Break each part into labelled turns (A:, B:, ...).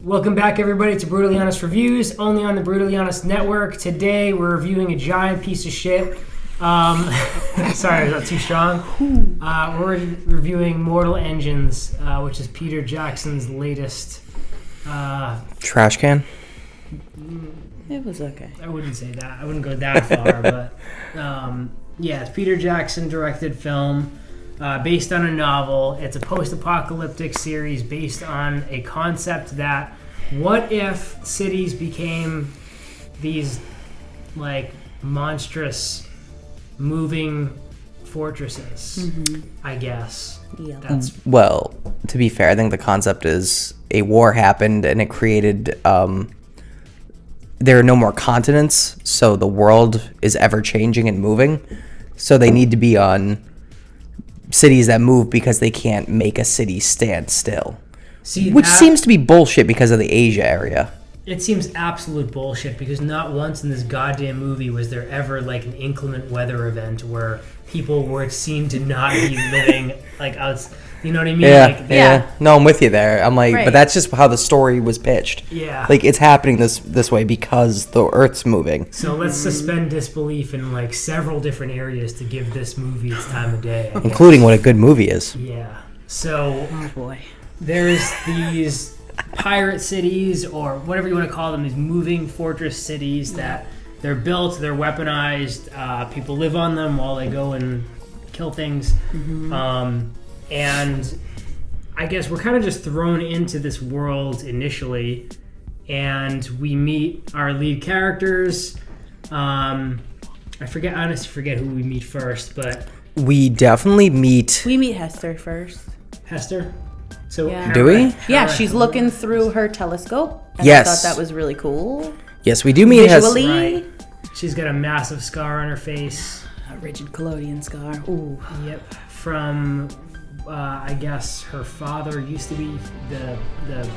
A: Welcome back, everybody, to Brutally Honest Reviews, only on the Brutally Honest Network. Today, we're reviewing a giant piece of shit. Sorry, was that too strong? We're reviewing Mortal Engines, which is Peter Jackson's latest...
B: trash can?
C: It was okay.
A: I wouldn't say that. I wouldn't go that far, but... it's Peter Jackson directed film. Based on a novel. It's a post-apocalyptic series based on a concept that what if cities became these like monstrous moving fortresses, I guess.
C: Yeah.
B: Well, to be fair, I think the concept is a war happened and it created there are no more continents, so the world is ever changing and moving. So they need to be on cities that move because they can't make a city stand still. Which seems to be bullshit because of the Asia area.
A: It seems absolute bullshit because not once in this goddamn movie was there ever like an inclement weather event where people were seen to not be living like out. You know what I mean?
B: Yeah. No, I'm with you there. I'm like,
C: right.
B: But that's just how the story was pitched.
A: Yeah.
B: Like, it's happening this way because the Earth's moving.
A: So let's suspend disbelief in like several different areas to give this movie its time of day.
B: Including what a good movie is.
A: Yeah. So,
C: Oh boy.
A: there's these pirate cities, or whatever you want to call them, these moving fortress cities that they're built, they're weaponized, people live on them while they go and kill things. And I guess we're kind of just thrown into this world initially, and we meet our lead characters. I honestly forget who we meet first, but
B: We definitely meet...
C: We meet Hester first.
A: Hester. So
C: Yeah.
B: Do we?
C: Yeah, she's looking through her telescope. And
B: Yes.
C: I thought that was really cool.
B: Yes, we do meet
C: Visually,
A: Right. She's got a massive scar on her face.
C: a rigid collodion scar. Ooh.
A: Yep. From, I guess her father used to be the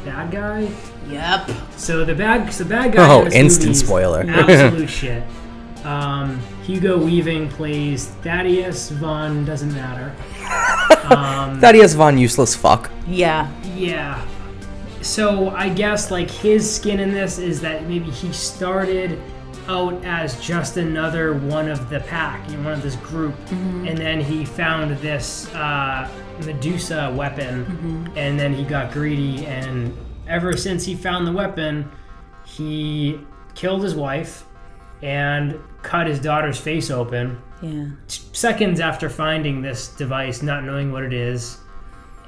A: bad guy.
C: Yep.
A: So the bad guy.
B: Oh,
A: in this
B: instant
A: movie is
B: spoiler.
A: Absolute shit. Hugo Weaving plays Thaddeus Von. Doesn't matter.
B: Thaddeus Von Useless Fuck.
C: Yeah.
A: Yeah. So I guess like his skin in this is that maybe he started out as just another one of the pack, one of this group, and then he found this Medusa weapon, and then he got greedy, and ever since he found the weapon, he killed his wife and cut his daughter's face open.
C: Yeah.
A: Seconds after finding this device, not knowing what it is,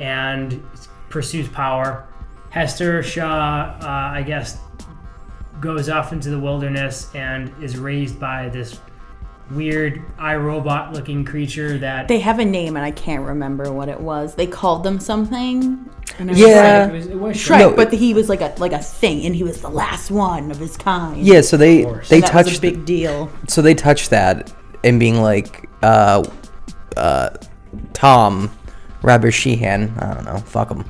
A: and pursues power. Hester Shaw, I guess, goes off into the wilderness and is raised by this weird iRobot looking creature that...
C: They have a name and I can't remember what it was. They called them something. And I was
B: Yeah.
C: like,
A: It was
C: Shrek,
B: No,
C: but he was like a thing, and he was the last one of his kind.
B: Yeah, so they
A: course.
C: And that was a
B: touched...
C: big deal.
B: So they touched that and being like, Tom Rabber Sheehan, I don't know, fuck him.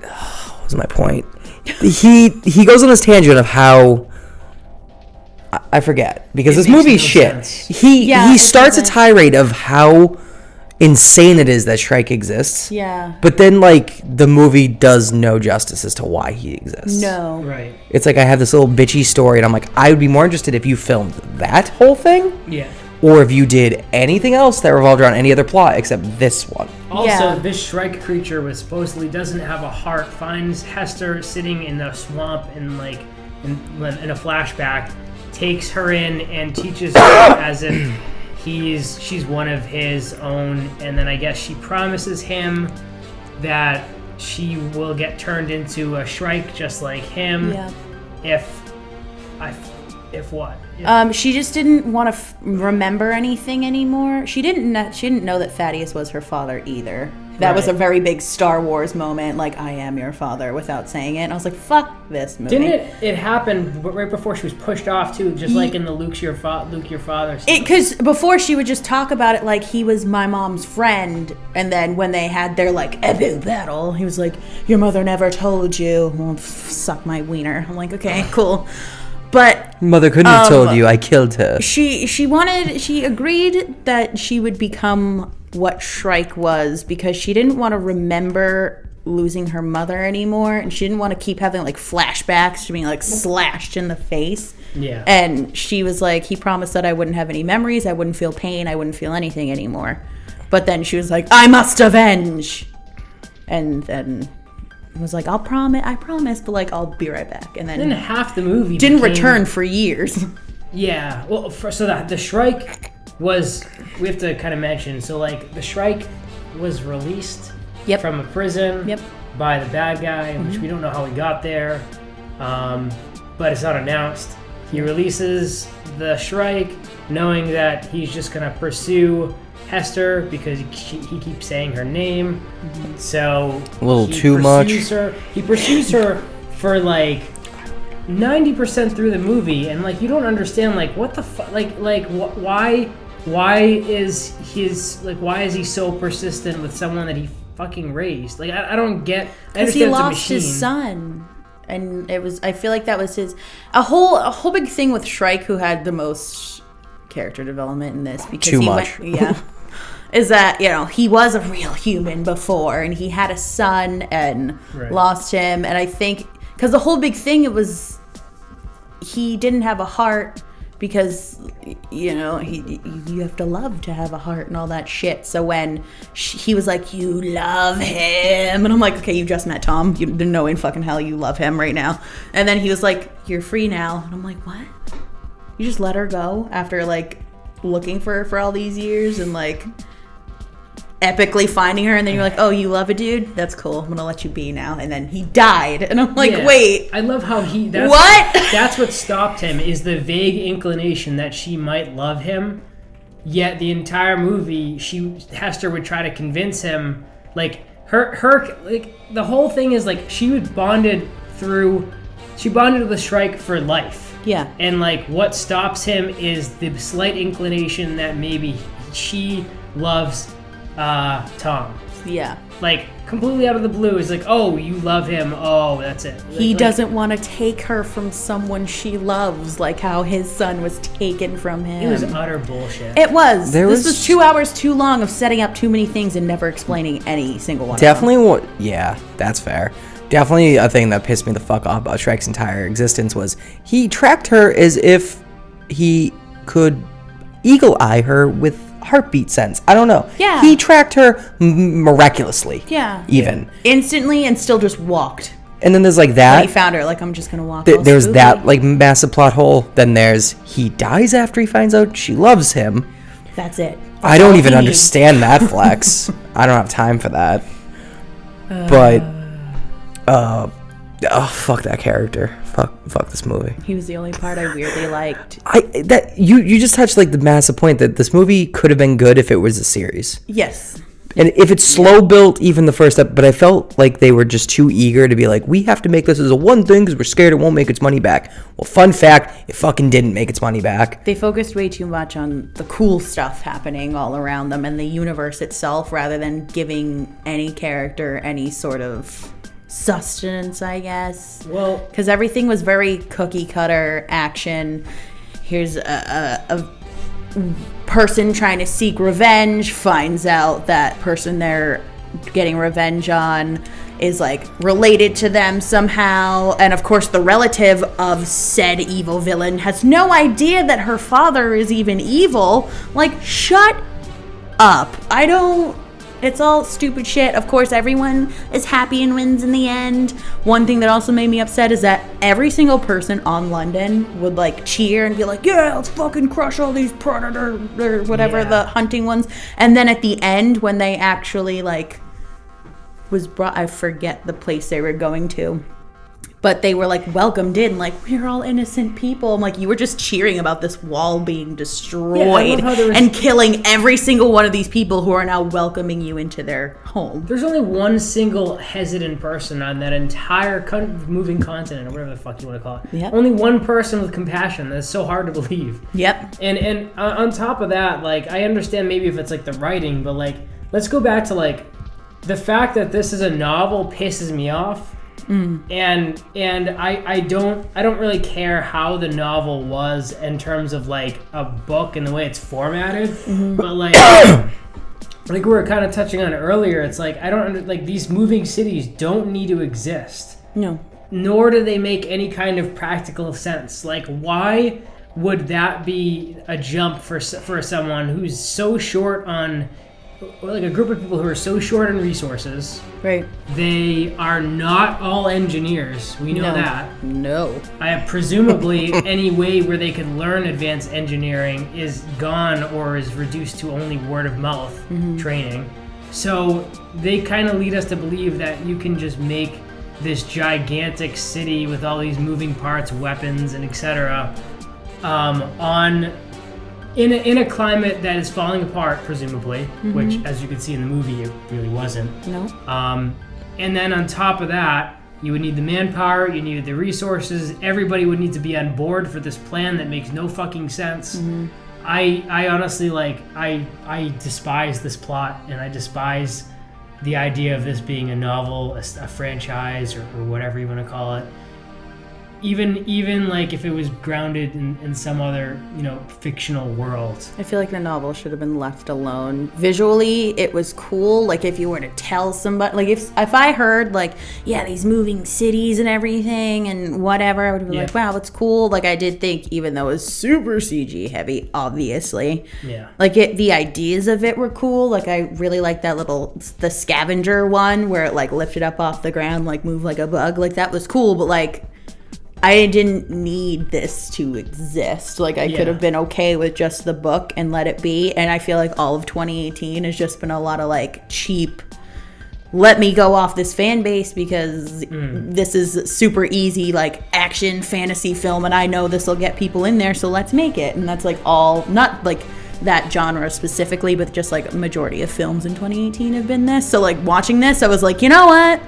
B: What was my point? He goes on this tangent of how I forget because this
A: makes
B: movie's
A: no
B: shit.
A: sense.
B: He
C: it
B: starts a
C: doesn't.
B: tirade of how insane it is that Shrike exists.
C: Yeah.
B: But then like the movie does no justice as to why he exists.
C: No.
A: Right.
B: It's like I have this little bitchy story and I'm like, I would be more interested if you filmed that whole thing.
A: Yeah.
B: Or if you did anything else that revolved around any other plot except this one.
A: Also,
C: Yeah.
A: this Shrike creature was supposedly doesn't have a heart. Finds Hester sitting in the swamp and like in a flashback, takes her in and teaches her as if she's one of his own, and then I guess she promises him that she will get turned into a Shrike just like him.
C: Yeah.
A: If what?
C: She just didn't want to remember anything anymore. She didn't know that Thaddeus was her father either. That was a
A: Right.
C: very big Star Wars moment, like, I am your father, without saying it. And I was like, fuck this movie.
A: Didn't it happen right before she was pushed off too, just like in the Luke your father.
C: Because before she would just talk about it like he was my mom's friend, and then when they had their like epic battle, he was like, "Your mother never told you." Well, suck my wiener. I'm like, okay, cool. But
B: Mother couldn't have told you I killed her.
C: she agreed that she would become what Shrike was because she didn't want to remember losing her mother anymore, and she didn't want to keep having like flashbacks to being like slashed in the face.
A: Yeah.
C: And she was like, he promised that I wouldn't have any memories, I wouldn't feel pain, I wouldn't feel anything anymore. But then she was like, I must avenge. And then was like, I promise, but like, I'll be right back. And then
A: half the movie
C: didn't return for years.
A: Yeah. Well, so the Shrike was, we have to kind of mention, so like the Shrike was released from a prison by the bad guy, which we don't know how he got there, but it's not announced. He releases the Shrike knowing that he's just going to pursue Hester because he keeps saying her name. So
B: a little too much.
A: He pursues her for like 90% through the movie, and like you don't understand like what the fuck, why is he so persistent with someone that he fucking raised? Like I don't get.
C: Because he lost his son, and I feel like that was a whole big thing with Shrike, who had the most character development in this because
B: too much.
C: Is that, you know, he was a real human before, and he had a son and lost him, and I think because the whole big thing he didn't have a heart because, you know, you have to love to have a heart and all that shit. So when he was like, you love him, and I'm like, okay, you just met Tom, you know in fucking hell you love him right now. And then he was like, you're free now, and I'm like, what? You just let her go after like looking for her for all these years and like epically finding her, and then you're like, oh, you love a dude? That's cool. I'm gonna let you be now. And then he died, and I'm like, wait.
A: I love how that's what stopped him, is the vague inclination that she might love him. Yet the entire movie, Hester would try to convince him, like her like the whole thing is like she bonded with Shrike for life.
C: Yeah.
A: And like what stops him is the slight inclination that maybe she loves Tom.
C: Yeah.
A: Like completely out of the blue, it's like, oh, you love him. Oh, that's it.
C: He doesn't want to take her from someone she loves, like how his son was taken from him.
A: It was utter bullshit.
C: It was. This was 2 hours too long of setting up too many things and never explaining any single one.
B: Definitely yeah, that's fair. Definitely a thing that pissed me the fuck off about Shrek's entire existence was he tracked her as if he could eagle eye her with heartbeat sense. I don't know.
C: Yeah.
B: He tracked her miraculously.
C: Yeah.
B: Even.
C: Instantly, and still just walked.
B: And then there's like that.
C: When he found her, like, I'm just going to walk.
B: There's that like massive plot hole. Then there's he dies after he finds out she loves him.
C: That's it.
B: I don't even understand that flex. I don't have time for that. Fuck that character. Fuck this movie.
C: He was the only part I weirdly liked.
B: You just touched like the massive point that this movie could have been good if it was a series.
C: Yes.
B: And if it's slow built, even the first step, but I felt like they were just too eager to be like, we have to make this as a one thing because we're scared it won't make its money back. Well, fun fact, it fucking didn't make its money back.
C: They focused way too much on the cool stuff happening all around them and the universe itself rather than giving any character any sort of sustenance, I guess.
A: Well,
C: because everything was very cookie cutter action. Here's a person trying to seek revenge, finds out that person they're getting revenge on is like related to them somehow, and of course the relative of said evil villain has no idea that her father is even evil. Like, shut up. It's all stupid shit. Of course, everyone is happy and wins in the end. One thing that also made me upset is that every single person on London would like cheer and be like, yeah, let's fucking crush all these predator or whatever, the hunting ones. And then at the end, when they actually like was brought, I forget the place they were going to, but they were like welcomed in, like, we're all innocent people. I'm like, you were just cheering about this wall being destroyed and killing every single one of these people who are now welcoming you into their home.
A: There's only one single hesitant person on that entire moving continent, or whatever the fuck you want to call it.
C: Yep.
A: Only one person with compassion. That's so hard to believe.
C: Yep.
A: And on top of that, like, I understand maybe if it's like the writing, but like, let's go back to like the fact that this is a novel pisses me off. And I don't really care how the novel was in terms of like a book and the way it's formatted, but like like we were kind of touching on earlier, it's like I don't like these moving cities don't need to exist.
C: No.
A: Nor do they make any kind of practical sense. Like, why would that be a jump for someone who's so short on, like a group of people who are so short on resources?
C: Right.
A: They are not all engineers. We know that.
C: No.
A: Presumably, any way where they could learn advanced engineering is gone or is reduced to only word of mouth training. So they kind of lead us to believe that you can just make this gigantic city with all these moving parts, weapons, and etc. In a climate that is falling apart, presumably, which, as you can see in the movie, it really wasn't.
C: No.
A: And then on top of that, you would need the manpower, you needed the resources. Everybody would need to be on board for this plan that makes no fucking sense. I honestly I despise this plot, and I despise the idea of this being a novel, a franchise, or whatever you want to call it. Even like if it was grounded in some other, fictional world.
C: I feel like the novel should have been left alone. Visually, it was cool. Like if you were to tell somebody, like if I heard like, yeah, these moving cities and everything and whatever, I would be like, wow, it's cool. Like I did think, even though it was super CG heavy, obviously. Yeah. Like the ideas of it were cool. Like I really liked that the scavenger one where it like lifted up off the ground, like moved like a bug. Like that was cool, but like, I didn't need this to exist. Like, I could have been okay with just the book and let it be. And I feel like all of 2018 has just been a lot of, like, cheap, let me go off this fan base because this is super easy, like, action fantasy film. And I know this will get people in there, so let's make it. And that's, like, all, not, like, that genre specifically, but just, like, a majority of films in 2018 have been this. So, like, watching this, I was like, you know what?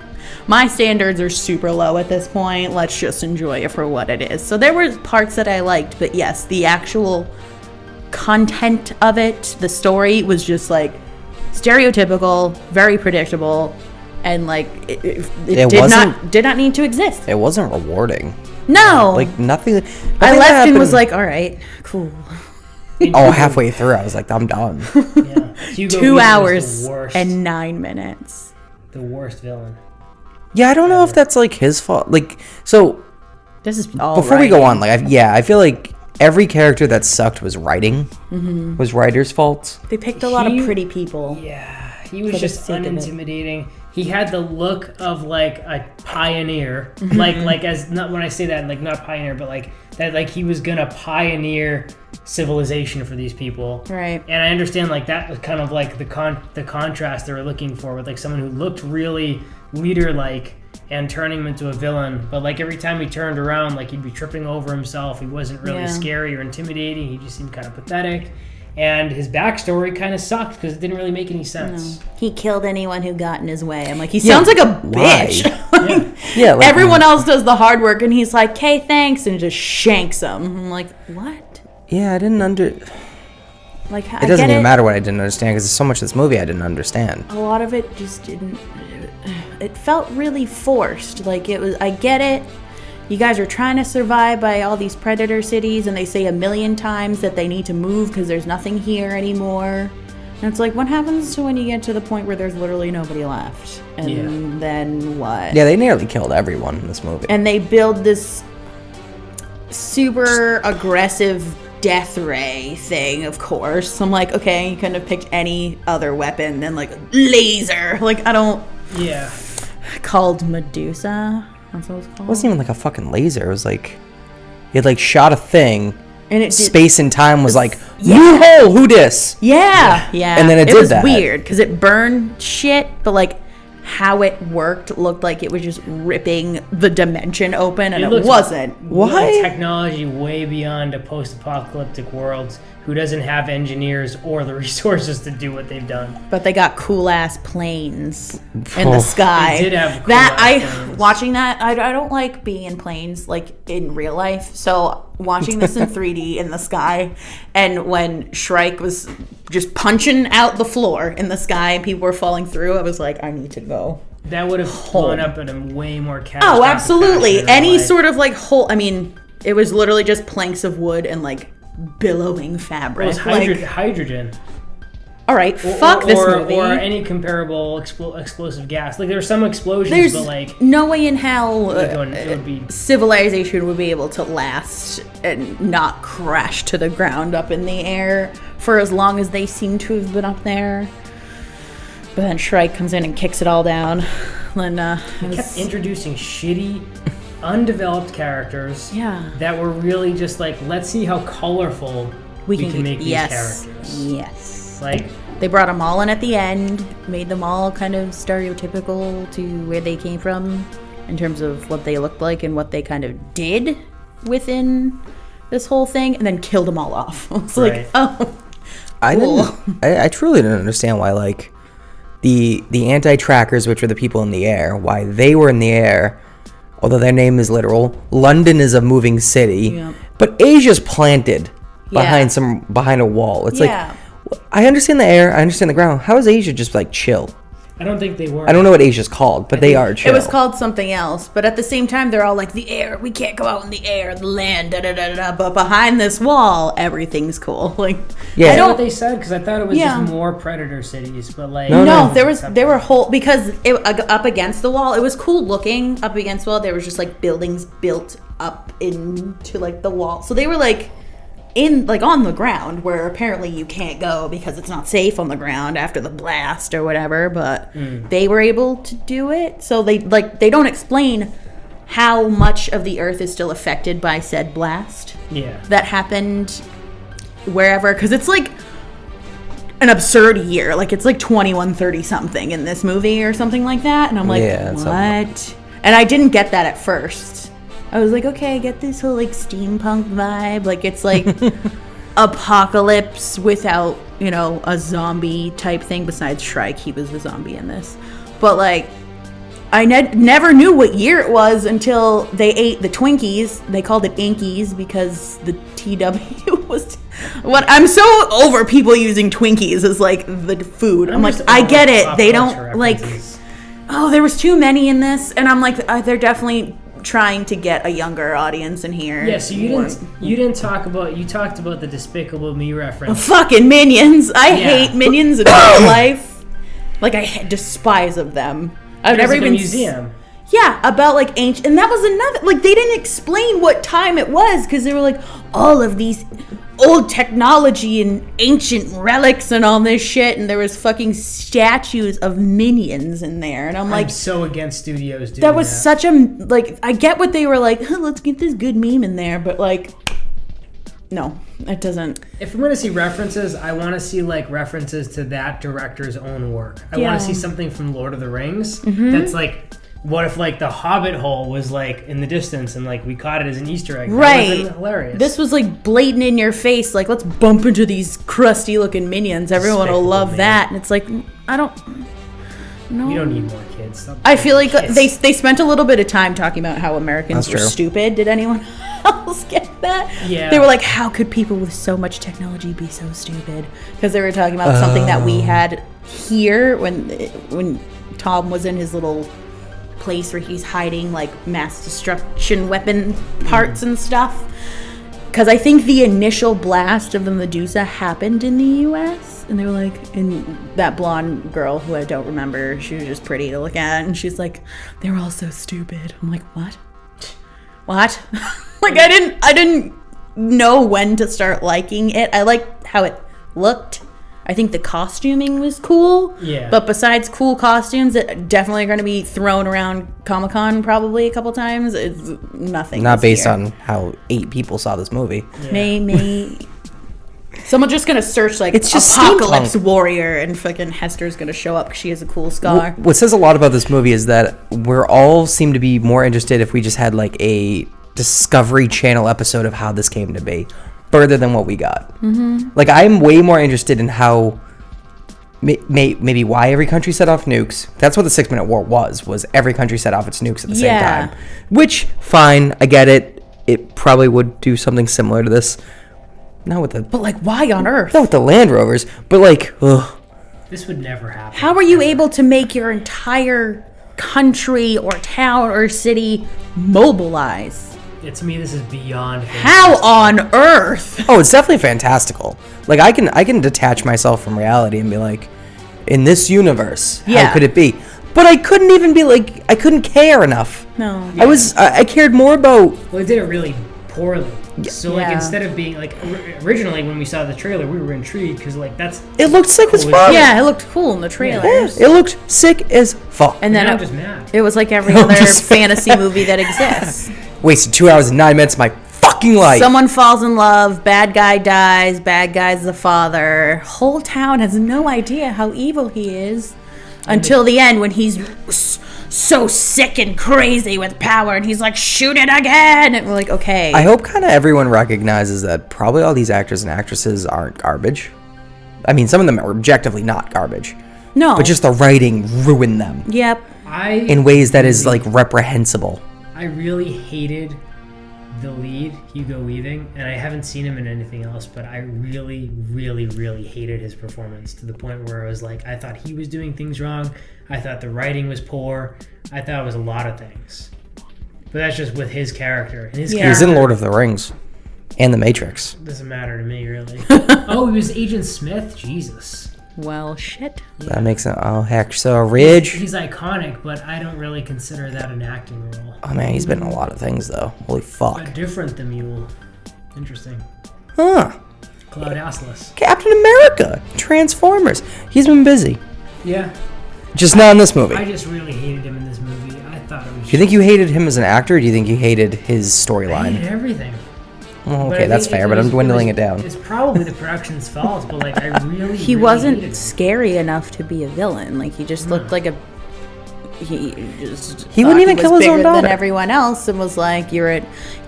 C: My standards are super low at this point. Let's just enjoy it for what it is. So there were parts that I liked, but yes, the actual content of it, the story was just like stereotypical, very predictable, and like it did not need to exist.
B: It wasn't rewarding.
C: No,
B: like nothing
C: I left and was like, all right, cool.
B: Halfway through, I was like, I'm done.
A: Yeah.
C: 2 hours and 9 minutes.
A: The worst villain.
B: Yeah, I don't know if that's like his fault. Like, so
C: this is all
B: before we go on. Like, I feel like every character that sucked was writing. Was writer's fault.
C: They picked a lot of pretty people.
A: Yeah, he was just unintimidating. He had the look of like a pioneer, like as not when I say that, like not pioneer, but like that, like he was gonna pioneer civilization for these people.
C: Right.
A: And I understand like that was kind of like the contrast they were looking for with like someone who looked really leader-like and turning him into a villain, but like every time he turned around, like he'd be tripping over himself. He wasn't really scary or intimidating. He just seemed kind of pathetic, and his backstory kind of sucked because it didn't really make any sense.
C: No. He killed anyone who got in his way. I'm like, he sounds like a bitch.
B: Like,
C: everyone else does the hard work, and he's like, "Okay, thanks," and just shanks him. I'm like, what?
B: Yeah, I didn't
C: Like,
B: it doesn't even matter what I didn't understand because there's so much of this movie I didn't understand.
C: A lot of it just didn't. It felt really forced. Like it was. I get it. You guys are trying to survive by all these predator cities, and they say 1,000,000 times that they need to move because there's nothing here anymore. And it's like, what happens to when you get to the point where there's literally nobody left? And then what?
B: Yeah, they nearly killed everyone in this movie.
C: And they build this super aggressive death ray thing, of course. I'm like, okay, you couldn't have picked any other weapon than like a laser. Like, I don't.
A: Yeah.
C: Called Medusa. That's what it was called.
B: It wasn't even like a fucking laser. It was like, it like shot a thing.
C: And
B: space and time was like, new hole, who dis?
C: Yeah. And
B: then it did
C: was
B: that.
C: Weird because it burned shit, but like how it worked looked like it was just ripping the dimension open, and it wasn't.
A: Why? Technology way beyond a post-apocalyptic world who doesn't have engineers or the resources to do what they've done.
C: But they got cool ass planes in the sky.
A: They did have cool ass planes.
C: Watching that, I don't like being in planes like in real life. So watching this in 3D in the sky, and when Shrike was just punching out the floor in the sky and people were falling through, I was like, I need to go.
A: That would have blown up in a way more catastrophic.
C: Oh, absolutely. Any sort of like hole. I mean, it was literally just planks of wood and like billowing fabric.
A: It was hydrogen.
C: all right, fuck this movie.
A: Or any comparable explosive gas. Like, there's some explosions,
C: There's
A: but, like...
C: no way in hell
A: it would be...
C: civilization would be able to last and not crash to the ground up in the air for as long as they seem to have been up there. But then Shrike comes in and kicks it all down. Then,
A: They kept introducing shitty, undeveloped characters that were really just like, let's see how colorful we can make these characters.
C: Yes.
A: Like,
C: they brought them all in at the end, made them all kind of stereotypical to where they came from in terms of what they looked like and what they kind of did within this whole thing, and then killed them all off. It's like, oh,
B: I truly didn't understand why, like, the anti-trackers, which were the people in the air, why they were in the air, although their name is literal. London is a moving city, but Asia's planted behind a wall. It's like, I understand the air, I understand the ground. How is Asia just like chill?
A: I don't think they were.
B: I don't know what Asia's called, but they are chill.
C: It was called something else, but at the same time, they're all like, the air, we can't go out in the air, the land, da-da-da-da-da, but behind this wall, everything's cool. Like,
A: I know what they said, because I thought it was just more predator cities, but like...
C: No, there were whole, because up against the wall, it was cool looking up against the wall, there was just like buildings built up into like the wall, so they were like, in like on the ground where apparently you can't go because it's not safe on the ground after the blast or whatever, but they were able to do it. So they don't explain how much of the earth is still affected by said blast that happened wherever, because it's like an absurd year, like it's like 2130 something in this movie or something like that, and I'm like, what? And I didn't get that at first. I was like, okay, I get this whole like steampunk vibe. Like it's like apocalypse without, you know, a zombie type thing. Besides Shrike, he was the zombie in this. But like, I never knew what year it was until they ate the Twinkies. They called it Inkies because the TW was... What I'm so over people using Twinkies as like the food. I'm like, I get it. They don't like... Oh, there was too many in this. And I'm like, they're definitely... trying to get a younger audience in here.
A: Yeah, so you didn't talk about, you talked about the Despicable Me reference.
C: Fucking Minions. I hate Minions in real life. Like, I despise of them. I've never even...
A: museum.
C: Yeah, about like ancient, and that was another, like they didn't explain what time it was because they were like, all of these old technology and ancient relics and all this shit, and there was fucking statues of Minions in there, and I'm like,
A: I'm so against studios doing
C: that was such a, like, I get what they were like, let's get this good meme in there, but like, no, it doesn't.
A: If I'm going to see references, I want to see like references to that director's own work. I want to see something from Lord of the Rings that's like, what if like the Hobbit hole was like in the distance and like we caught it as an Easter egg?
C: Right.
A: That would have been hilarious.
C: This was like blatant in your face. Like, let's bump into these crusty looking Minions. Everyone will love that. And it's like, I don't. No.
A: We don't need more kids. Stop
C: I feel like they spent a little bit of time talking about how Americans were stupid. Did anyone else get that?
A: Yeah.
C: They were like, how could people with so much technology be so stupid? Because they were talking about something that we had here when Tom was in his little place where he's hiding like mass destruction weapon parts and stuff, because I think the initial blast of the Medusa happened in the US, and they were like, and that blonde girl who I don't remember, she was just pretty to look at, and she's like, they were all so stupid. I'm like, what like I didn't know when to start liking it. I liked how it looked. I think the costuming was cool.
A: Yeah.
C: But besides cool costumes that definitely are going to be thrown around Comic-Con probably a couple times, it's nothing.
B: Not based on how 8 people saw this movie.
A: Yeah.
C: May. Someone's just going to search like
B: it's just
C: Apocalypse
B: steampunk.
C: Warrior, and fucking Hester's going to show up because she has a cool scar.
B: What says a lot about this movie is that we're all seem to be more interested if we just had like a Discovery Channel episode of how this came to be. Further than what we got. Mm-hmm. Like, I'm way more interested in how maybe why every country set off nukes. That's what the 6 Minute War was every country set off its nukes at the same time. Which, fine, I get it. It probably would do something similar to this. Not with the...
C: But like, why on earth?
B: Not with the Land Rovers, but like, ugh.
A: This would never happen.
C: How are you able to make your entire country or town or city mobilize?
A: to me, this is beyond.
C: How on earth?
B: Oh, it's definitely fantastical. Like I can detach myself from reality and be like, in this universe,
C: Yeah.
B: how could it be? But I couldn't even be like, I couldn't care enough.
C: No.
B: I cared more about.
A: Well, they did it really poorly. So like
C: Yeah.
A: instead of being like originally when we saw the trailer, we were intrigued because like that's
B: It looked sick as
A: Cool.
B: fuck.
C: Yeah, it looked cool in the trailers.
B: It looked sick as fuck.
C: And then
A: I'm
C: it,
A: just mad.
C: it was like every
B: I'm
C: other
B: just-
C: fantasy movie that exists.
B: Wasted 2 hours and 9 minutes of my fucking life.
C: Someone falls in love, bad guy dies, bad guy's the father. Whole town has no idea how evil he is until the end when he's so sick and crazy with power and he's like, shoot it again. And we're like, okay.
B: I hope kind of everyone recognizes that probably all these actors and actresses aren't garbage. I mean, some of them are objectively not garbage,
C: no.
B: but just the writing ruined them
C: Yep.
B: in ways that is like reprehensible.
A: I really hated the lead, Hugo Weaving, and I haven't seen him in anything else, but I really, really, really hated his performance to the point where I was like, I thought he was doing things wrong. I thought the writing was poor. I thought it was a lot of things. But that's just with his character. And his
B: He was
A: character
B: in Lord of the Rings and The Matrix.
A: doesn't matter to me, really. Oh, he was Agent Smith? Jesus.
C: Well, shit.
B: That makes it. Oh heck, so Ridge.
A: He's iconic, but I don't really consider that an acting role.
B: Oh man, he's been in a lot of things though. Holy fuck.
A: Different than Mule. Interesting.
B: Huh.
A: Cloud Assless.
B: Captain America, Transformers. He's been busy.
A: Yeah.
B: Just not in this movie.
A: I just really hated him in this movie. I thought it was
B: Do you think you hated him as an actor, or do you think you hated his
A: I
B: storyline?
A: hated everything.
B: Well,
A: But
B: okay,
A: I
B: that's
A: think
B: fair, but I'm dwindling it down.
A: It's probably the production's fault, but like I really
C: He
A: really
C: wasn't
A: hated him.
C: scary enough to be a villain. Like, he just looked like a... He just
B: He wouldn't
C: thought
B: even
C: was
B: kill his own
C: bigger
B: daughter.
C: than everyone else and was like,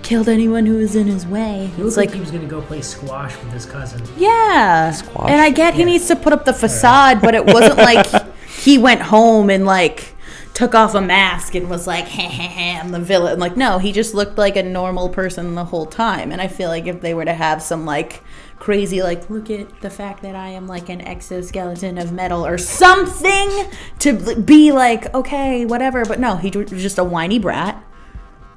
C: killed anyone who was in his way.
A: He
C: It's
A: looked like
C: like,
A: he was gonna go play squash with his cousin.
C: yeah.
B: Squash?
C: And I get he needs to put up the facade, but it wasn't like he went home and like took off a mask and was like, I'm the villain. Like, no, he just looked like a normal person the whole time. And I feel like if they were to have some like crazy, like, look at the fact that I am like an exoskeleton of metal or something to be like, okay, whatever. But no, he was just a whiny brat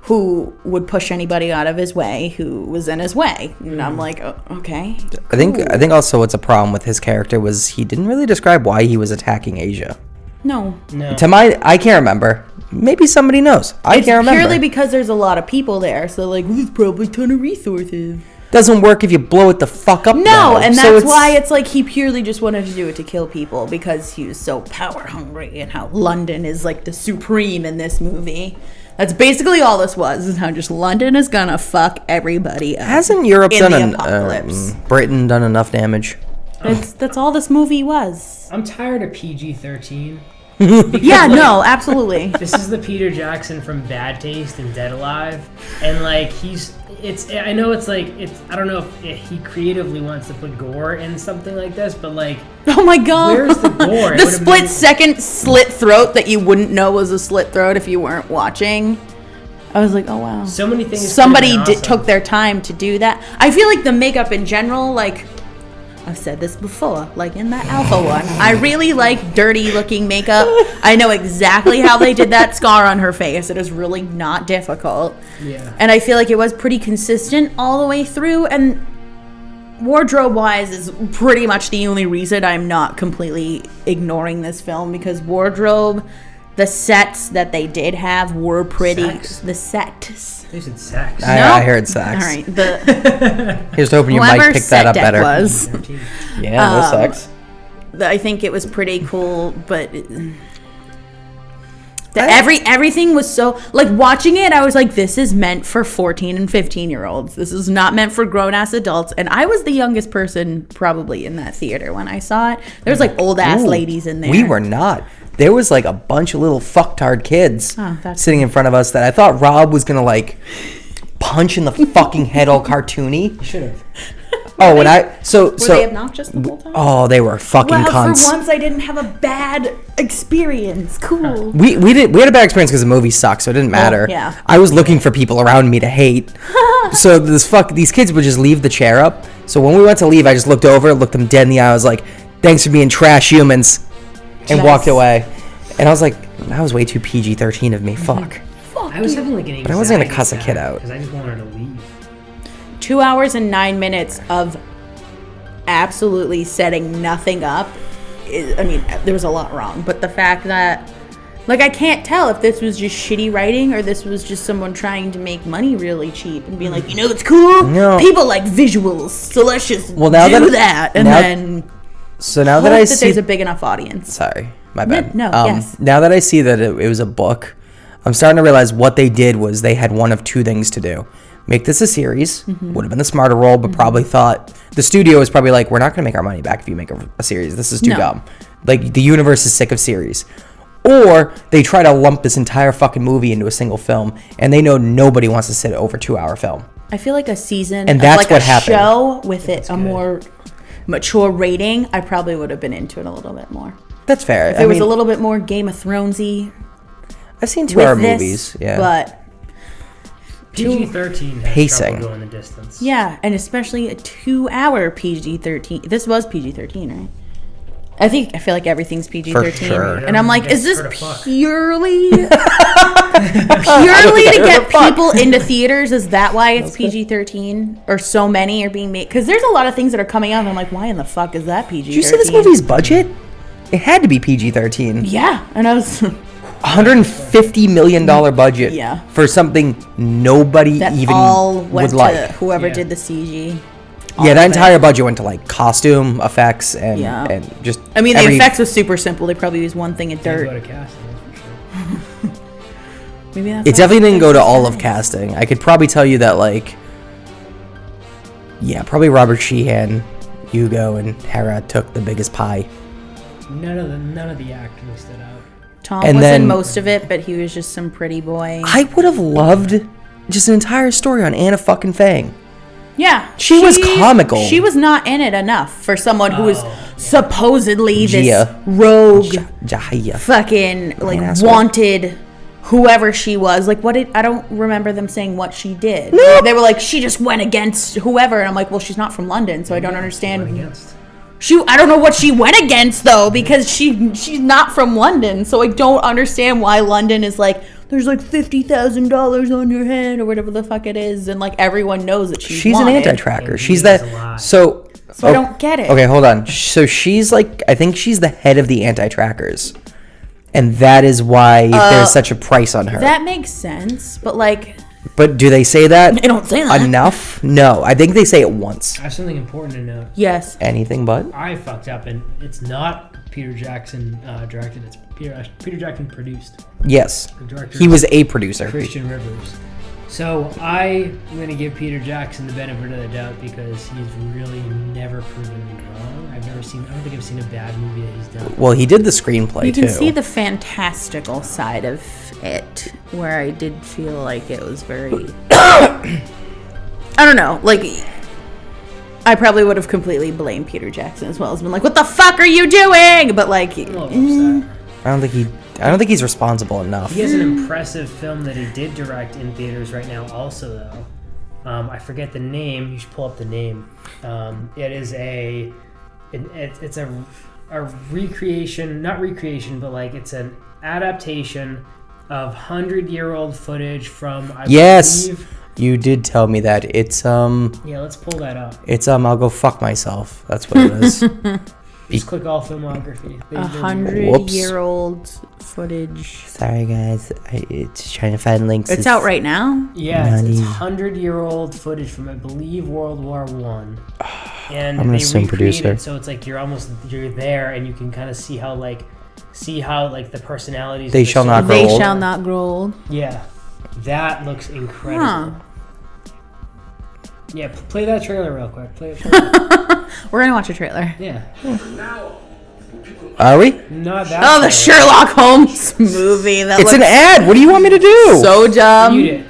C: who would push anybody out of his way who was in his way. And I'm like, oh, okay.
B: I think also what's a problem with his character was he didn't really describe why he was attacking Asia.
C: No.
A: No.
B: I can't remember. Maybe somebody knows. I
C: It's
B: can't remember.
C: purely because there's a lot of people there, so like, there's probably a ton of resources.
B: Doesn't work if you blow it the fuck up.
C: No,
B: though.
C: and
B: So
C: that's why it's like he purely just wanted to do it to kill people because he was so power hungry and how London is like the supreme in this movie. That's basically all this was, is how just London is gonna fuck everybody up.
B: Hasn't Europe
C: in
B: done
C: the apocalypse.
B: Britain done enough damage?
C: That's all this movie was.
A: I'm tired of PG-13.
C: Yeah, no, absolutely.
A: This is the Peter Jackson from Bad Taste and Dead Alive, and like I know it's like I don't know if he creatively wants to put gore in something like this, but like
C: Oh my god.
A: Where's the gore? It
C: The
A: would've
C: split
A: been-
C: second slit throat that you wouldn't know was a slit throat if you weren't watching. I was like, oh wow.
A: so many things.
C: Somebody
A: could've been awesome.
C: took their time to do that. I feel like the makeup in general, like I've said this before, like in the Alpha one, I really like dirty looking makeup. I know exactly how they did that scar on her face. It is really not difficult.
A: Yeah.
C: And I feel like it was pretty consistent all the way through. And wardrobe wise is pretty much the only reason I'm not completely ignoring this film, because wardrobe, the sets that they did have were pretty.
A: Sex?
C: The sets.
A: They said sex.
B: I heard sex.
C: All right. The
B: Here's hoping you
C: whoever
B: might pick that
C: set
B: up
C: deck
B: better.
C: was.
A: 13.
B: Yeah, no sex.
C: I think it was pretty cool, but everything was so like watching it. I was like, this is meant for 14 and 15-year-olds. This is not meant for grown-ass adults. And I was the youngest person probably in that theater when I saw it. There was like old-ass
B: Ooh,
C: ladies in there.
B: We were not. There was like a bunch of little fucktard kids
C: that's
B: sitting in front of us that I thought Rob was gonna like punch in the fucking head all cartoony.
A: Should have.
B: Oh, when I
C: Were they obnoxious the whole time?
B: oh, they were fucking
C: Well,
B: cunts.
C: for once I didn't have a bad experience. Cool.
B: We had a bad experience because the movie sucked, so it didn't matter.
C: yeah.
B: I was looking for people around me to hate. So these kids would just leave the chair up. So when we went to leave, I just looked over, looked them dead in the eye. I was like, "Thanks for being trash humans," and
C: Nice.
B: walked away. And I was like, "That was way too PG-13 of me. Fuck."
A: I was having like an anxiety.
B: But I wasn't gonna cuss a kid out.
A: Because I just wanted to leave.
C: 2 hours and 9 minutes of absolutely setting nothing up. I mean, there was a lot wrong, but the fact that, like, I can't tell if this was just shitty writing or this was just someone trying to make money really cheap and being like, you know, it's cool.
B: No.
C: People like visuals, so let's just
B: Well, now
C: do
B: that-
C: that, and
B: now-
C: then
B: So now
C: hope
B: that I
C: that
B: see,
C: there's a big enough audience.
B: sorry, my bad.
C: No, yes.
B: Now that I see that it was a book, I'm starting to realize what they did was they had one of two things to do. Make this a series, would have been the smarter role, but probably thought, the studio was probably like, we're not going to make our money back if you make a series. This is too
C: No.
B: dumb. Like, the universe is sick of series. Or they try to lump this entire fucking movie into a single film, and they know nobody wants to sit over 2-hour film.
C: I feel like a season,
B: And that's
C: like
B: what
C: a
B: happened.
C: show with a
A: good.
C: more mature rating, I probably would have been into it a little bit more.
B: That's fair.
C: If it was a little bit more Game of Thronesy,
B: I've seen
C: with
B: 2-hour
C: this,
B: movies, yeah.
C: but
A: PG-13 has
B: Pacing.
A: trouble going the distance.
C: yeah, and especially a 2-hour PG-13. This was PG-13, right? I feel like everything's PG-13,
B: sure.
C: and I'm like, is this
A: Her to fuck.
C: purely to get people into theaters? Is that why it's PG-13, or so many are being made? Because there's a lot of things that are coming out, and I'm like, why in the fuck is that PG-13?
B: Did you see this movie's budget? It had to be PG-13.
C: Yeah, and I was
B: $150 million budget
C: Yeah.
B: for something nobody
C: that
B: even
C: all went
B: would
C: to
B: like.
C: whoever
A: Yeah.
C: did the CG.
B: Yeah, that
C: of it.
B: entire budget went to like costume effects and
C: Yeah.
B: and just.
C: I mean, the
B: every-
C: effects was super simple. They probably used one thing of
A: Didn't go
C: dirt.
A: to casting, that's for sure.
C: Maybe that's
B: It
C: why
B: definitely didn't go to
C: it's
B: all of
C: nice.
B: casting. I could probably tell you that like. Yeah, probably Robert Sheehan, Hugo, and Hera took the biggest pie.
A: None of the acting stood out.
C: Tom
B: And
C: was
B: then-
C: in most of it, but he was just some pretty boy.
B: I would have loved just an entire story on Anna fucking Fang.
C: Yeah,
B: She was comical.
C: She was not in it enough for someone who was
A: Oh, yeah.
C: supposedly this
B: Gia.
C: rogue,
B: Jahia.
C: fucking like
B: asshole.
C: wanted whoever she was. Like, I don't remember them saying what she did.
B: No.
C: They were like, she just went against whoever, and I'm like, well, she's not from London, so I don't understand.
A: Went against.
C: I don't know what she went against though, because she's not from London, so I don't understand why London is like, there's like $50,000 on your head or whatever the fuck it is, and like everyone knows that
B: She's an
C: wanted.
B: anti-tracker.
A: And
B: She's
A: he does
B: that.
A: a lot.
B: So
C: I don't get it.
B: Okay, hold on. So she's like, I think she's the head of the anti-trackers, and that is why there's such a price on her.
C: That makes sense, but like,
B: But do they say that
C: they don't say that.
B: enough? No, I think they say it once.
A: I have something important to note.
C: Yes.
B: Anything but.
A: I fucked up, and it's not Peter Jackson directed. It's Peter Jackson produced.
B: Yes,
A: The director
B: he was a producer.
A: Christian Rivers. So I'm gonna give Peter Jackson the benefit of the doubt because he's really never proven me wrong. I don't think I've seen a bad movie that he's done.
B: Well, he did the screenplay
C: You
B: too.
C: can see the fantastical side of it, where I did feel like it was very. I don't know, like. I probably would have completely blamed Peter Jackson as well as been like, "What the fuck are you doing?" But like,
A: I'm a little upset.
B: I don't think he's responsible enough.
A: He has an impressive film that he did direct in theaters right now. Also, though, I forget the name. You should pull up the name. It is it's a recreation, not recreation, but like it's an adaptation of 100-year-old footage from. I
B: Yes,
A: believe,
B: you did tell me that. It's
A: yeah, let's pull that up.
B: I'll go fuck myself. That's what it is.
A: Just click all filmography.
C: 100-year-old footage.
B: Sorry guys, it's trying to find links.
C: It's out right now.
A: Yeah, it's
B: Nani.
A: 100-year-old footage from I believe World War One. And
B: I'm gonna
A: they
B: assume
A: recreate
B: producer.
A: it, so it's like you're there and you can kind of see how the personalities.
B: They
A: of the
B: shall not grow
C: They
B: old.
C: shall not grow old.
A: Yeah, that looks incredible.
C: Huh.
A: Yeah, play that trailer real quick. Play it.
C: We're gonna watch a trailer.
A: Yeah,
B: Are we?
A: not that.
C: Oh, the
A: trailer.
C: Sherlock Holmes movie. That
B: It's
C: looks
B: an ad. What do you want me to do?
C: so dumb.
A: Mute it.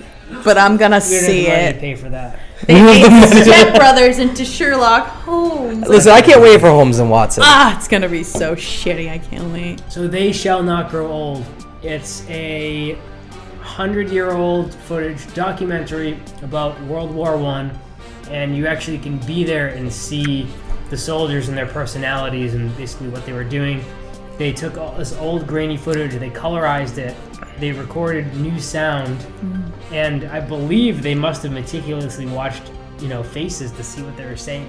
C: But I'm gonna
A: We don't
C: see
A: have the money to
C: it.
A: pay for that.
C: They made Step Brothers into Sherlock Holmes.
B: Listen, I can't wait for Holmes and Watson.
C: It's gonna be so shitty. I can't wait.
A: So they shall not grow old. It's a 100-year-old footage documentary about World War One, and you actually can be there and see the soldiers and their personalities and basically what they were doing. They took all this old grainy footage and they colorized it, they recorded new sound, and I believe they must have meticulously watched, faces to see what they were saying.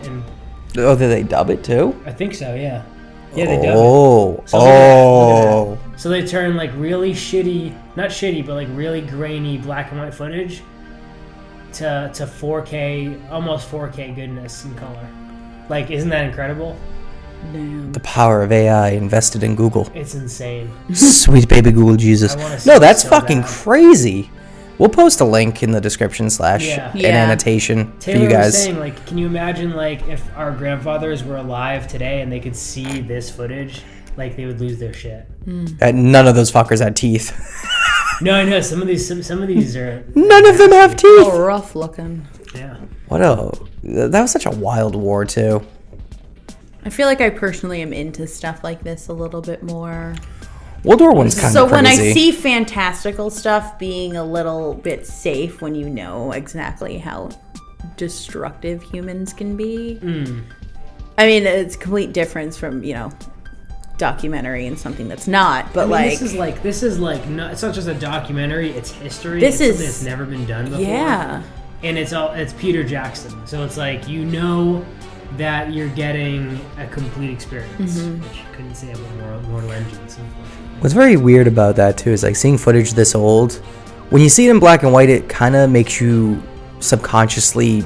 A: And
B: Oh, did they dub it too?
A: I think so, yeah. Yeah, they dub it.
B: Oh,
A: So look at that. So they turn like really shitty, not shitty, but like really grainy black and white footage to 4K, almost 4K goodness in color. Like, isn't that incredible?
C: Damn.
B: The power of AI invested in Google.
A: It's insane.
B: Sweet baby Google Jesus.
A: I wanna see
B: No,
A: it
B: that's
A: so
B: fucking
A: bad.
B: crazy. We'll post a link in the description /
A: Yeah.
B: an
C: Yeah.
B: annotation for
A: Taylor
B: you
A: was
B: guys.
A: saying, like, can you imagine, like, if our grandfathers were alive today and they could see this footage, like, they would lose their shit.
B: None of those fuckers had teeth.
A: No, I know some of these are.
B: None of them have teeth.
C: Oh, rough looking.
A: Yeah.
B: That was such a wild war too.
C: I feel like I personally am into stuff like this a little bit more.
B: World War One's kind
C: So
B: of crazy.
C: when I see fantastical stuff being a little bit safe when you know exactly how destructive humans can be. I mean, it's a complete difference from, documentary and something that's not, but
A: this is like not, it's not just a documentary, it's history.
C: This
A: it's
C: is-
A: something that's never been done before.
C: yeah.
A: And it's Peter Jackson. So it's like, that you're getting a complete experience, which you couldn't say about Mortal Engines, unfortunately.
B: What's very weird about that too is like seeing footage this old. When you see it in black and white, it kind of makes you subconsciously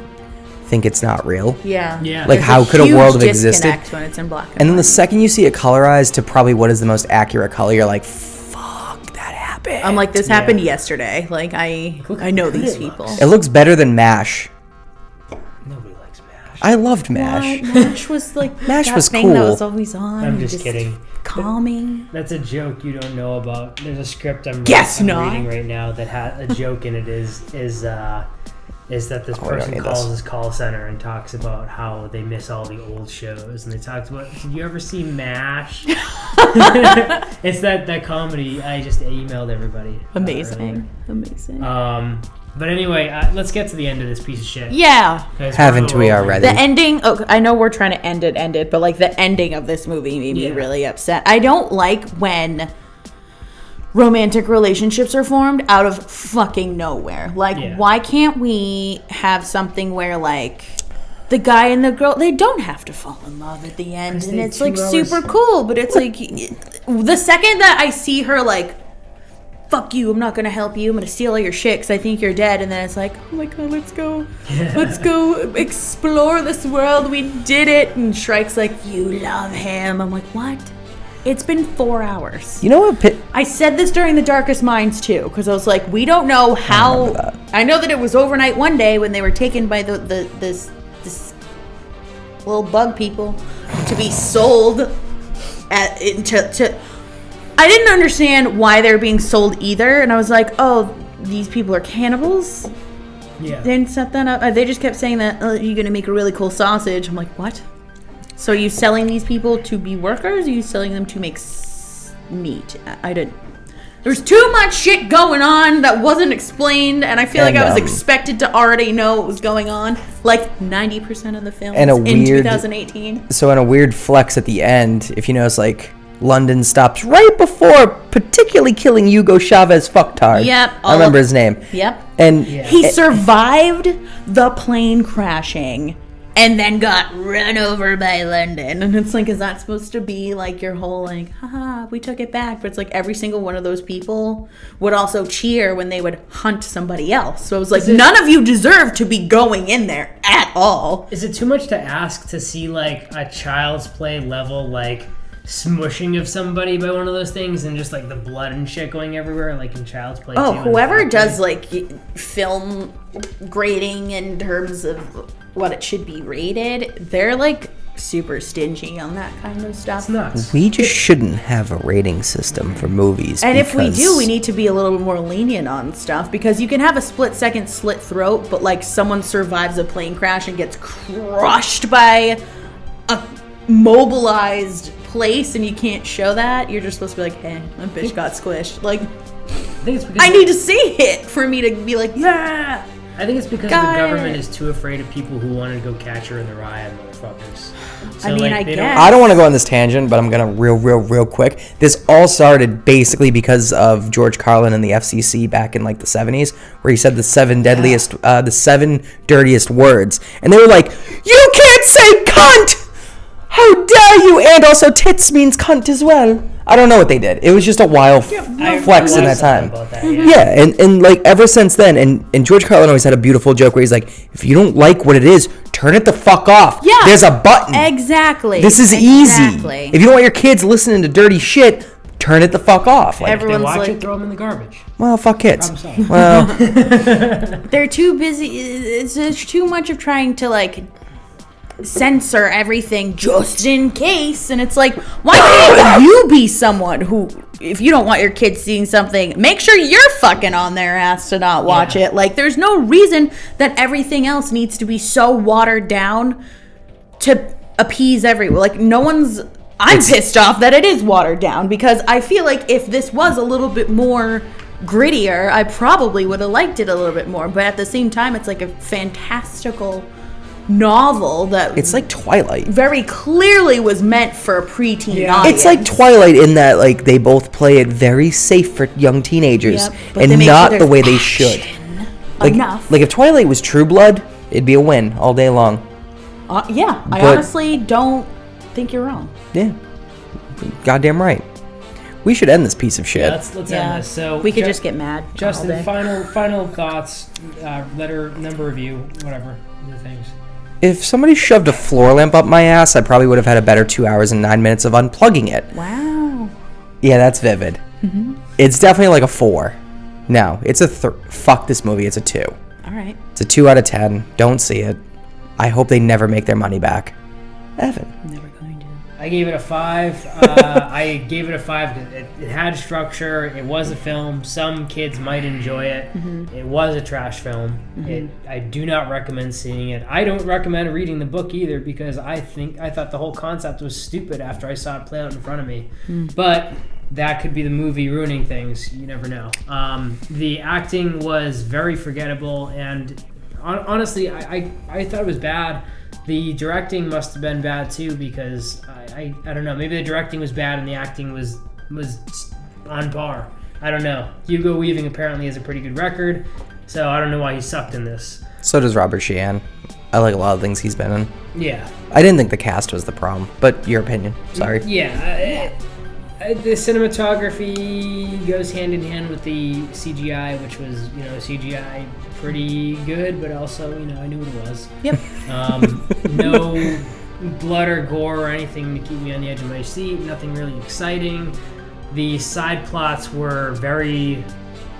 B: think it's not real.
C: Yeah.
A: Yeah.
B: Like,
C: There's
B: how could a
C: huge
B: world have existed?
C: disconnect when it's in black
B: And then
C: white.
B: the second you see it colorized to probably what is the most accurate color, you're like, fuck, that happened.
C: I'm like, this
A: Yeah.
C: happened yesterday. Like, I know
A: good
C: these
A: it
C: people.
A: looks.
B: It looks better than MASH.
A: Nobody likes MASH.
B: I loved MASH.
C: What? MASH was like
B: MASH
C: that
B: was
C: thing that
B: cool.
C: was always on.
A: I'm just kidding.
C: Calming.
A: That's a joke you don't know about. There's a script I'm
C: Guess
A: I'm
C: not.
A: reading right now that had a joke in it is that this
B: we don't
A: person
B: need
A: calls
B: this.
A: his call center and talks about how they miss all the old shows, and they talked about, did you ever see MASH? It's that comedy. I just emailed everybody.
C: Amazing. Amazing.
A: But anyway, let's get to the end of this piece of shit.
C: yeah.
A: 'Cause
B: Haven't
A: we're
B: we
A: over.
B: already?
C: The ending, I know we're trying to end it, but like the ending of this movie made me
A: Yeah.
C: really upset. I don't like when romantic relationships are formed out of fucking nowhere. Like,
A: Yeah.
C: why can't we have something where like the guy and the girl, they don't have to fall in love at the end,
A: 'Cause
C: and
A: they
C: it's like
A: 2 hours-
C: super cool, but it's like the second that I see her like, fuck you, I'm not gonna help you, I'm gonna steal all your shit because I think you're dead, and then it's like, oh my god, let's go explore this world, we did it, and Shrike's like, you love him. I'm like, what? It's been 4 hours.
B: You know what?
C: I said this during the Darkest Minds too, because I was like, we don't know how. I know that it was overnight one day when they were taken by this little bug people to be sold to. I didn't understand why they were being sold either, and I was like, oh, these people are cannibals.
A: Yeah.
C: They didn't set that up. They just kept saying that you're gonna make a really cool sausage. I'm like, what? So are you selling these people to be workers? Or are you selling them to make meat? I didn't. There's too much shit going on that wasn't explained, and I feel like
B: And,
C: I was expected to already know what was going on. Like 90% of the films
B: And a
C: in
B: weird-
C: 2018.
B: So in a weird flex at the end, if you notice, like London stops right before particularly killing Hugo Chavez fucktard.
C: Yep,
B: I remember his name.
C: Yep.
B: And
A: Yeah.
C: He survived the plane crashing and then got run over by London. And it's like, is that supposed to be like your whole like, haha, we took it back? But it's like every single one of those people would also cheer when they would hunt somebody else. So it was like, none of you deserve to be going in there at all.
A: Is it too much to ask to see like a Child's Play level like smushing of somebody by one of those things and just like the blood and shit going everywhere like in Child's Play?
C: Oh,
A: 2 and
C: whoever
A: Child's
C: does
A: Play?
C: like film grading in terms of what it should be rated, they're like super stingy on that kind of stuff.
A: It's nuts.
B: we just shouldn't have a rating system for movies.
C: And if we do,
B: because-
C: we need to be a little more lenient on stuff, because you can have a split-second slit throat, but like someone survives a plane crash and gets crushed by a mobilized place and you can't show that. You're just supposed to be like, hey, my bitch got squished. Like,
A: I think it's because
C: I need to see it for me to be like, yeah.
A: I think it's because the government is too afraid of people who want to go catch her in the Rye, motherfuckers. So,
C: I mean, I guess.
B: I don't want to go on this tangent, but I'm going to real quick. This all started basically because of George Carlin and the FCC back in like the 70s, where he said the seven dirtiest words. And they were like, you can't say cunt! How dare you! And also tits means cunt as well. I don't know what they did. It was just a wild flex in that time. And like ever since then, and George Carlin always had a beautiful joke where he's like, if you don't like what it is, turn it the fuck off.
C: Yeah.
B: There's a button.
C: Exactly.
B: This is easy. If you don't want your kids listening to dirty shit, turn it the fuck off. Like,
A: Everyone's if they watch it, throw them in the garbage.
B: Well, fuck kids. Well,
C: they're too busy. There's too much of trying to like censor everything just in case, and it's like, why can't you be someone who, if you don't want your kids seeing something, make sure you're fucking on their ass to not watch it. Like, there's no reason that everything else needs to be so watered down to appease everyone. Like, I'm pissed off that it is watered down, because I feel like if this was a little bit more grittier, I probably would have liked it a little bit more. But at the same time, it's like a fantastical novel that
B: it's like Twilight.
C: Very clearly was meant for a preteen audience.
B: It's like Twilight in that like they both play it very safe for young teenagers, and not the way they should. Like,
C: enough.
B: Like if Twilight was True Blood, it'd be a win all day long.
C: I honestly don't think you're wrong.
B: Yeah, goddamn right. We should end this piece of shit.
A: Yeah, let's end this. So
C: we could just get mad.
A: Justin, final thoughts, letter, number review, whatever, other things.
B: If somebody shoved a floor lamp up my ass, I probably would have had a better 2 hours and 9 minutes of unplugging it.
C: Wow.
B: Yeah, that's vivid. Mm-hmm. It's definitely like a 4. No, it's a fuck this movie. It's a 2.
C: All right.
B: It's a 2 out of 10. Don't see it. I hope they never make their money back. Evan.
C: Never going to.
A: I gave it a 5. I gave it a 5 because it had structure. It was a film. Some kids might enjoy it. Mm-hmm. It was a trash film. Mm-hmm. I do not recommend seeing it. I don't recommend reading the book either, because I thought the whole concept was stupid after I saw it play out in front of me. Mm. But that could be the movie ruining things. You never know. The acting was very forgettable, and honestly, I thought it was bad. The directing must have been bad too, because I don't know. Maybe the directing was bad and the acting was on par. I don't know. Hugo Weaving apparently has a pretty good record, so I don't know why he sucked in this.
B: So does Robert Sheehan. I like a lot of things he's been in.
A: Yeah.
B: I didn't think the cast was the problem, but your opinion. Sorry.
A: Yeah. The cinematography goes hand in hand with the CGI, which was, CGI pretty good, but also, I knew what it was.
C: Yep.
A: No blood or gore or anything to keep me on the edge of my seat. Nothing really exciting. The side plots were very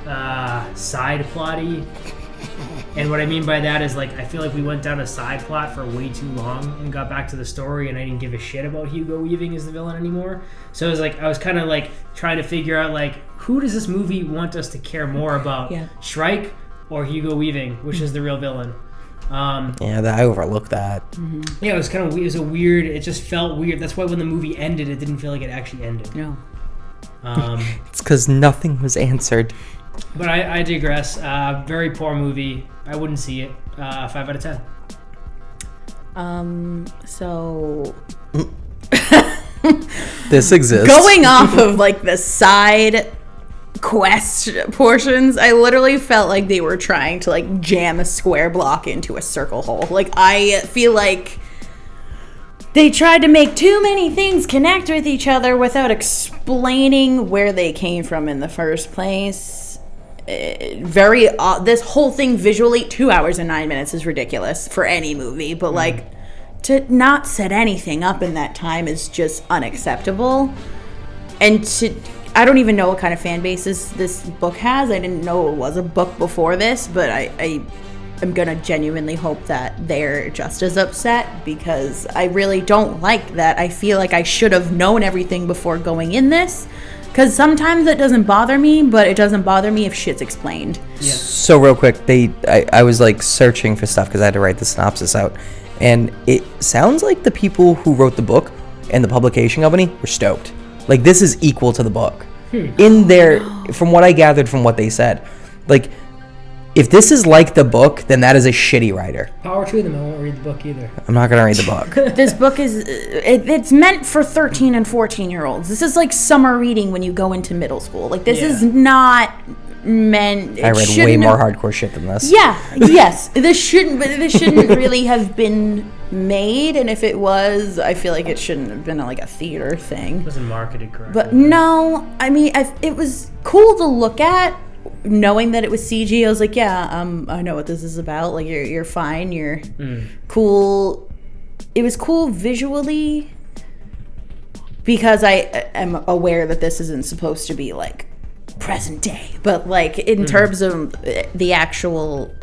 A: side plotty. And what I mean by that is, I feel like we went down a side plot for way too long and got back to the story, and I didn't give a shit about Hugo Weaving as the villain anymore. So it was I was kind of trying to figure out who does this movie want us to care more about? Yeah. Shrike or Hugo Weaving, which is the real villain?
B: I overlooked that.
C: Mm-hmm.
A: Yeah, it was kind of, it just felt weird. That's why when the movie ended, it didn't feel like it actually ended.
C: No.
B: It's because nothing was answered.
A: But I digress. Very poor movie. I wouldn't see it. 5 out of 10.
C: So
B: this exists.
C: Going off of the side quest portions, I literally felt like they were trying to jam a square block into a circle hole. I feel like they tried to make too many things connect with each other without explaining where they came from in the first place. This whole thing visually, 2 hours and 9 minutes is ridiculous for any movie, but to not set anything up in that time is just unacceptable. And I don't even know what kind of fan bases this book has. I didn't know it was a book before this, but I am gonna genuinely hope that they're just as upset, because I really don't like that. I feel like I should have known everything before going in this. Because sometimes it doesn't bother me, but it doesn't bother me if shit's explained.
B: Yeah. So real quick, I was searching for stuff because I had to write the synopsis out, and it sounds like the people who wrote the book and the publication company were stoked. This is equal to the book. In there, from what I gathered from what they said, If this is like the book, then that is a shitty writer.
A: Power to them. I won't read the book either.
B: I'm not going to read the book.
C: This book is, it's meant for 13 and 14-year-olds. This is like summer reading when you go into middle school. Like, this is not meant...
B: I read way more hardcore shit than this.
C: Yeah, yes. This shouldn't really have been made, and if it was, I feel like it shouldn't have been like a theater thing.
A: It wasn't marketed correctly.
C: But no, I mean, it was cool to look at. Knowing that it was CG, I was like, yeah, I know what this is about. Like, you're fine. You're cool. It was cool visually because I am aware that this isn't supposed to be like present day, but like in terms of the actual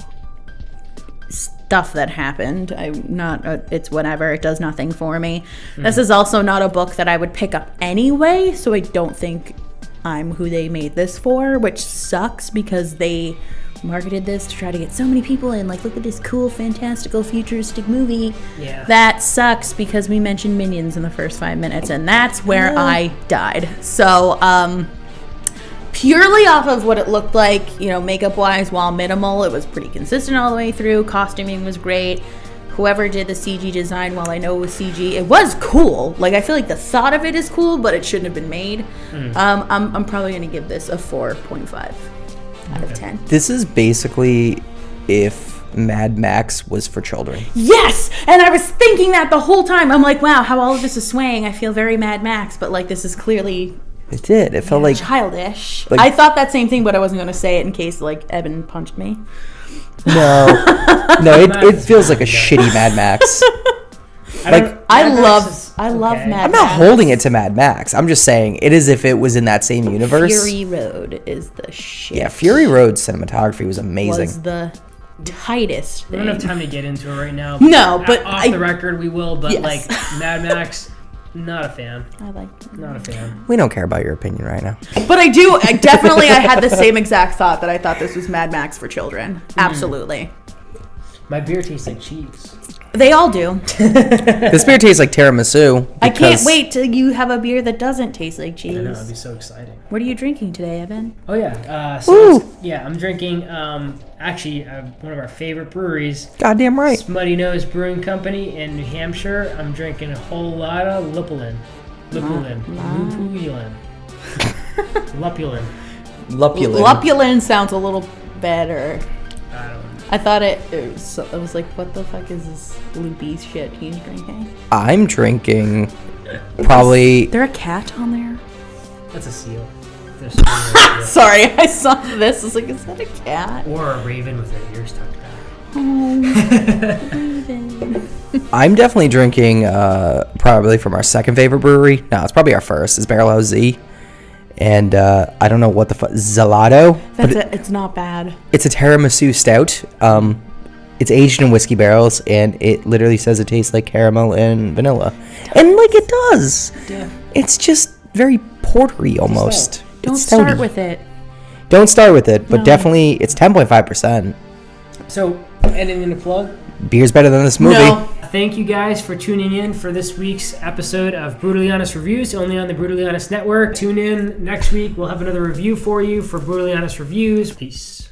C: stuff that happened, I'm not. It's whatever. It does nothing for me. This is also not a book that I would pick up anyway, so I don't think I'm who they made this for, which sucks because they marketed this to try to get so many people in. Like, look at this cool, fantastical, futuristic movie.
A: Yeah.
C: That sucks because we mentioned Minions in the first 5 minutes, and that's where I died. So, purely off of what it looked like, makeup-wise, while minimal, it was pretty consistent all the way through. Costuming was great. Whoever did the CG design, while I know it was CG, it was cool. Like, I feel like the thought of it is cool, but it shouldn't have been made. I'm probably going to give this a 4.5 out of 10.
B: This is basically if Mad Max was for children.
C: Yes! And I was thinking that the whole time. I'm like, wow, how all of this is swaying. I feel very Mad Max, but, like, this is clearly...
B: It did. It felt like...
C: childish.
B: Like,
C: I thought that same thing, but I wasn't going to say it in case, like, Evan punched me.
B: No, it feels like a shitty Mad Max.
C: I love Mad Max.
B: I'm not holding it to Mad Max. I'm just saying it is if it was in that same universe.
C: Fury Road is the shit.
B: Yeah, Fury Road cinematography was amazing.
C: Was the tightest thing.
A: We don't have time to get into it right now.
C: No, but
A: off the record we will. But like Mad Max, not a fan. Not a fan.
B: We don't care about your opinion right now.
C: But I had the same exact thought that I thought this was Mad Max for children. Absolutely.
A: My beer tastes like cheese.
C: They all do.
B: This beer tastes like tiramisu.
C: I can't wait till you have a beer that doesn't taste like cheese.
A: I know, it'd be so exciting.
C: What are you drinking today, Evan?
A: Oh yeah, I'm drinking actually one of our favorite breweries.
B: Goddamn right.
A: Smutty Nose Brewing Company in New Hampshire. I'm drinking a whole lot of Lupulin.
C: Lupulin sounds a little better.
A: I don't know.
C: I thought it was like, what the fuck is this loopy shit he's drinking?
B: I'm drinking probably...
C: Is there a cat on there?
A: That's a seal.
C: Sorry, I saw this. I was like, is that a cat?
A: Or a raven with her ears tucked back.
C: Oh, raven.
B: I'm definitely drinking probably from our second favorite brewery. No, it's probably our first. It's Barrel House Z. And I don't know what the fuck... Zelato?
C: It's not bad.
B: It's a tiramisu stout. It's aged in whiskey barrels, and it literally says it tastes like caramel and vanilla. And, like, it does.
C: Yeah.
B: It's just very portery almost.
C: Don't start with it.
B: Don't start with it, but definitely it's 10.5%.
A: So, anything to plug?
B: Beer's better than this movie.
C: No.
A: Thank you guys for tuning in for this week's episode of Brutally Honest Reviews, only on the Brutally Honest Network. Tune in next week. We'll have another review for you for Brutally Honest Reviews. Peace.